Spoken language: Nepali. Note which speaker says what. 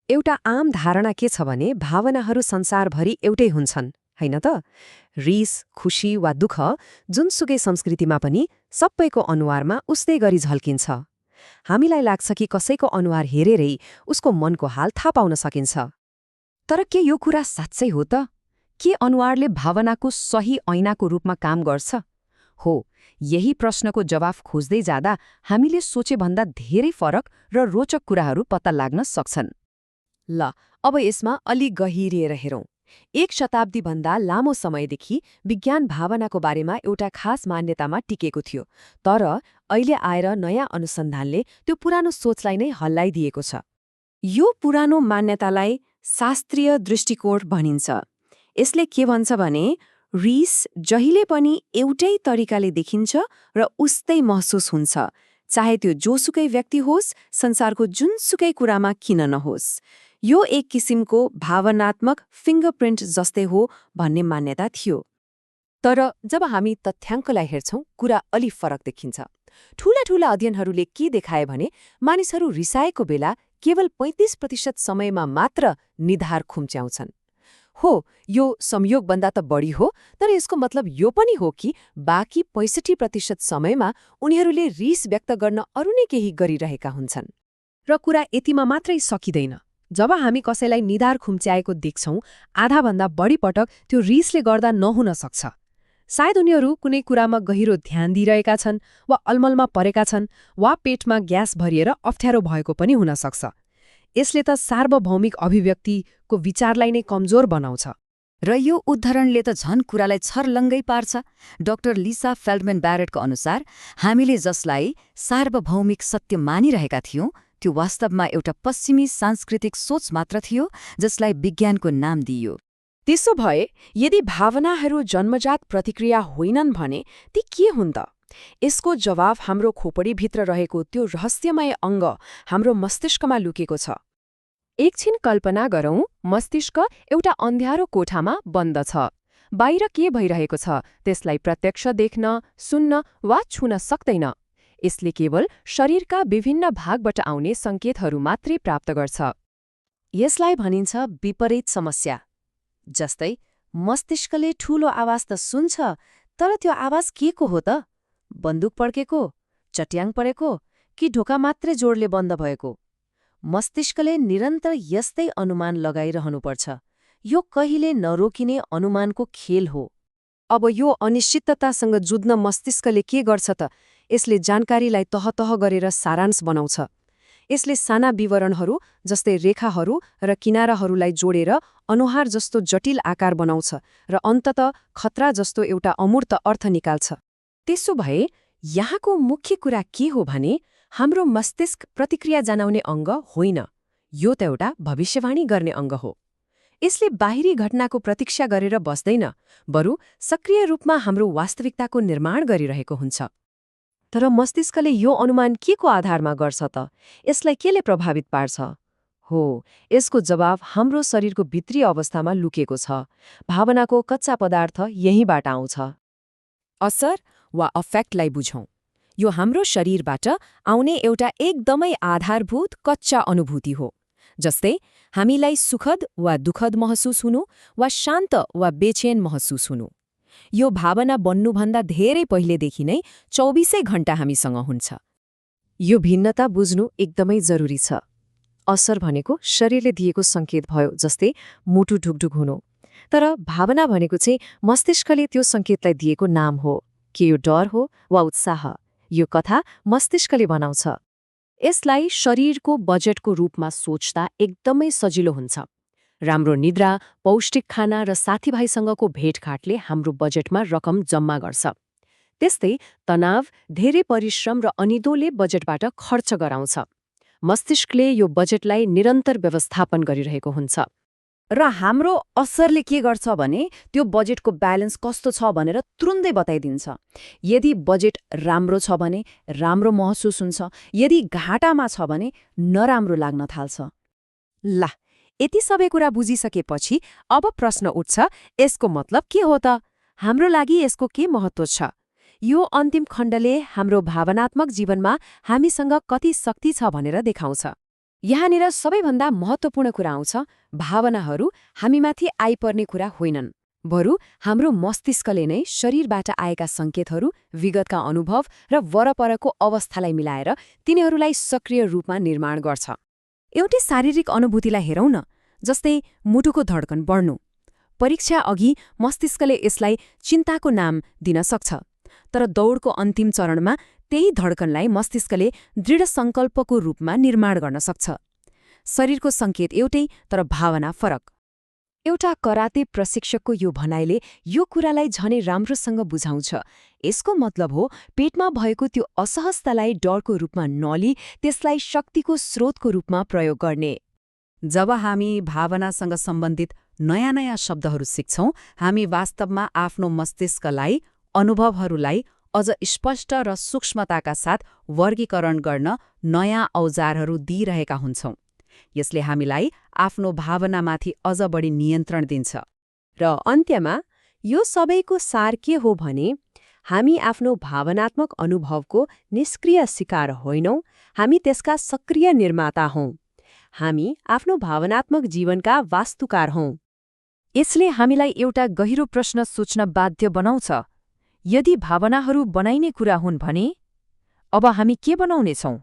Speaker 1: एउटा आम धारणा के छ भने भावनाहरू संसारभरि एउटै हुन्छन्, होइन त? रिस, खुशी वा दुःख जुनसुकै संस्कृतिमा पनि सबैको अनुहारमा उस्तै गरी झल्किन्छ। हामीलाई लाग्छ कि कसैको अनुहार हेरेरै उसको मनको हाल थाहा पाउन सकिन्छ।
Speaker 2: तर के यो कुरा साँच्चै हो त? के अनुहारले भावनाको सही ऐनाको रूपमा काम गर्छ? हो, यही प्रश्नको जवाफ खोज्दै जाँदा हामीले सोचेभन्दा धेरै फरक र रोचक कुराहरू पत्ता लाग्न सक्छन्।
Speaker 1: ल, अब यसमा अलि गहिरिएर हेरौँ। 1 शताब्दीभन्दा लामो समयदेखि विज्ञान भावनाको बारेमा एउटा खास मान्यतामा टिकेको थियो, तर अहिले आएर नयाँ अनुसन्धानले त्यो पुरानो सोचलाई नै हल्लाइदिएको छ।
Speaker 3: यो पुरानो मान्यतालाई शास्त्रीय दृष्टिकोण भनिन्छ। यसले के भन्छ भने रिस जहिले पनि एउटै तरिकाले देखिन्छ र उस्तै महसुस हुन्छ, चाहे त्यो जोसुकै व्यक्ति होस्, संसारको जुनसुकै कुरामा किन नहोस्। यो एक किसिमको भावनात्मक फिङ्गरप्रिन्ट जस्तै हो भन्ने मान्यता थियो।
Speaker 1: तर जब हामी तथ्याङ्कलाई हेर्छौं, कुरा अलि फरक देखिन्छ। ठूला अध्ययनहरूले के देखाए भने मानिसहरू रिसाएको बेला केवल 35% समयमा मात्र निधार खुम्च्याउँछन्। हो, यो संयोगभन्दा त बढी हो, तर यसको मतलब यो पनि हो कि बाँकी 65% समयमा उनीहरूले रिस व्यक्त गर्न अरू नै केही गरिरहेका हुन्छन्। र कुरा यतिमा मात्रै सकिँदैन। जब हामी कसैलाई निधार खुम्च्याएको देख्छौं, आधाभन्दा बढी पटक त्यो रिसले गर्दा नहुन सक्छ। सायद उनीहरू कुनै कुरामा गहिरो ध्यान दिइरहेका छन्, वा अलमलमा परेका छन्, वा पेटमा ग्यास भरिएर अप्ठ्यारो भएको पनि हुन सक्छ। यसले त सार्वभौमिक अभिव्यक्तिको विचारलाई नै कमजोर बनाउँछ।
Speaker 2: र यो उदाहरणले त झन कुरालाई छर्लङ्गै पार्छ। डाक्टर लिसा फेल्डम्यान ब्यारेटको अनुसार हामीले जसलाई सार्वभौमिक सत्य मानिरहेका थियौं, त्यो वास्तवमा एउटा पश्चिमी सांस्कृतिक सोच मात्र थियो, जसलाई विज्ञानको नाम दिइयो।
Speaker 3: त्यसो भए यदि भावनाहरू जन्मजात प्रतिक्रिया होइनन् भने ती के हुन् त? यसको जवाफ हाम्रो खोपडीभित्र रहेको त्यो रहस्यमय अङ्ग हाम्रो मस्तिष्कमा लुकेको छ।
Speaker 1: एकछिन कल्पना गरौँ, मस्तिष्क एउटा अन्ध्यारो कोठामा बन्द छ। बाहिर के भइरहेको छ त्यसलाई प्रत्यक्ष देख्न, सुन्न वा छुन सक्दैन। यसले केवल शरीरका विभिन्न भागबाट आउने सङ्केतहरू मात्रै प्राप्त गर्छ।
Speaker 3: यसलाई भनिन्छ विपरीत समस्या। जस्तै मस्तिष्कले ठूलो आवाज त सुन्छ, तर त्यो आवाज के को हो त? बन्दुक पड्केको, चट्याङ परेको, कि ढोका मात्रै जोडले बन्द भएको? मस्तिष्कले निरन्तर यस्तै अनुमान लगाइरहनुपर्छ। यो कहिले नरोकिने अनुमानको खेल हो।
Speaker 1: अब यो अनिश्चिततासँग जुझ्न मस्तिष्कले के गर्छ त? यसले जानकारीलाई तह गरेर सारांश बनाउँछ। यसले साना विवरणहरू जस्तै रेखाहरू र किनाराहरूलाई जोडेर अनुहार जस्तो जटिल आकार बनाउँछ र अन्ततः खतरा जस्तो एउटा अमूर्त अर्थ निकाल्छ। त्यसो भए यहाँको मुख्य कुरा के हो भने हाम्रो मस्तिष्क प्रतिक्रिया जनाउने अङ्ग होइन, यो त एउटा भविष्यवाणी गर्ने अङ्ग हो। यसले बाहिरी घटनाको प्रतीक्षा गरेर बस्दैन, बरु सक्रिय रूपमा हाम्रो वास्तविकताको निर्माण गरिरहेको हुन्छ। तर मस्तिष्कले यो अनुमान के को आधारमा गर्छ त? यसलाई केले प्रभावित पार्छ? हो, यसको जवाफ हाम्रो शरीरको भित्री अवस्थामा लुकेको छ। भावनाको कच्चा पदार्थ यहीँबाट आउँछ।
Speaker 3: असर वा अफेक्टलाई बुझौँ। यो हाम्रो शरीरबाट आउने एउटा एकदमै आधारभूत कच्चा अनुभूति हो। जस्तै हामीलाई सुखद वा दुखद महसुस हुनु वा शान्त वा बेचैन महसुस हुनु। यो भावना बन्नुभन्दा धेरै पहिलेदेखि नै 24 घण्टा हामीसँग हुन्छ।
Speaker 1: यो भिन्नता बुझ्नु एकदमै जरुरी छ। असर भनेको शरीरले दिएको सङ्केत भयो, जस्तै मुटु ढुकढुक हुनु। तर भावना भनेको चाहिँ मस्तिष्कले त्यो सङ्केतलाई दिएको नाम हो। के यो डर हो वा उत्साह? यो कथा मस्तिष्कले बनाउँछ। यसलाई शरीरको बजेटको रूपमा सोच्दा एकदमै सजिलो हुन्छ। राम्रो निद्रा, पौष्टिक खाना र साथीभाइसँगको भेटघाटले हाम्रो बजेटमा रकम जम्मा गर्छ। त्यस्तै तनाव, धेरै परिश्रम र अनिदोले बजेटबाट खर्च गराउँछ। मस्तिष्कले यो बजेटलाई निरन्तर व्यवस्थापन गरिरहेको हुन्छ।
Speaker 2: र हाम्रो असरले के गर्छ भने त्यो बजेटको ब्यालेन्स कस्तो छ भनेर तुरुन्तै बताइदिन्छ। यदि बजेट राम्रो छ भने राम्रो महसुस हुन्छ, यदि घाटामा छ भने नराम्रो लाग्न थाल्छ।
Speaker 1: ला, यति सबै कुरा बुझिसकेपछि अब प्रश्न उठ्छ, यसको मतलब के हो त? हाम्रो लागि यसको के महत्त्व छ? यो अन्तिम खण्डले हाम्रो भावनात्मक जीवनमा हामीसँग कति शक्ति छ भनेर देखाउँछ। यहाँनिर सबैभन्दा महत्त्वपूर्ण कुरा आउँछ, भावनाहरू हामीमाथि आइपर्ने कुरा होइनन्। बरु हाम्रो मस्तिष्कले नै शरीरबाट आएका सङ्केतहरू, विगतका अनुभव र वरपरको अवस्थालाई मिलाएर तिनीहरूलाई सक्रिय रूपमा निर्माण गर्छ।
Speaker 3: एउटै शारीरिक अनुभूतिलाई हेरौँ न, जस्तै मुटुको धड्कन बढ्नु। परीक्षा अघि मस्तिष्कले यसलाई चिन्ताको नाम दिन सक्छ, तर दौडको अन्तिम चरणमा त्यही धड्कनलाई मस्तिष्कले दृढ सङ्कल्पको रूपमा निर्माण गर्न सक्छ। शरीरको सङ्केत एउटै, तर भावना फरक।
Speaker 1: एउटा कराते प्रशिक्षकको यो भनाइले यो कुरालाई झनै राम्रोसँग बुझाउँछ। यसको मतलब हो, पेटमा भएको त्यो असहजतालाई डरको रूपमा नलिई त्यसलाई शक्तिको स्रोतको रूपमा प्रयोग गर्ने।
Speaker 2: जब हामी भावनासँग सम्बन्धित नयाँ नयाँ शब्दहरू सिक्छौँ, हामी वास्तवमा आफ्नो मस्तिष्कलाई अनुभवहरूलाई अझ स्पष्ट र सूक्ष्मताका साथ वर्गीकरण गर्न नयाँ औजारहरू दिइरहेका हुन्छौँ। यसले हामीलाई आफ्नो भावनामाथि अझ बढी नियन्त्रण दिन्छ।
Speaker 3: र अन्त्यमा यो सबैको सार के हो भने, हामी आफ्नो भावनात्मक अनुभवको निष्क्रिय शिकार होइनौँ, हामी त्यसका सक्रिय निर्माता हौँ। हामी आफ्नो भावनात्मक जीवनका वास्तुकार हौँ।
Speaker 1: यसले हामीलाई एउटा गहिरो प्रश्न सोच्न बाध्य बनाउँछ। यदि भावनाहरू बनाइने कुरा हुन् भने अब हामी के बनाउनेछौँ?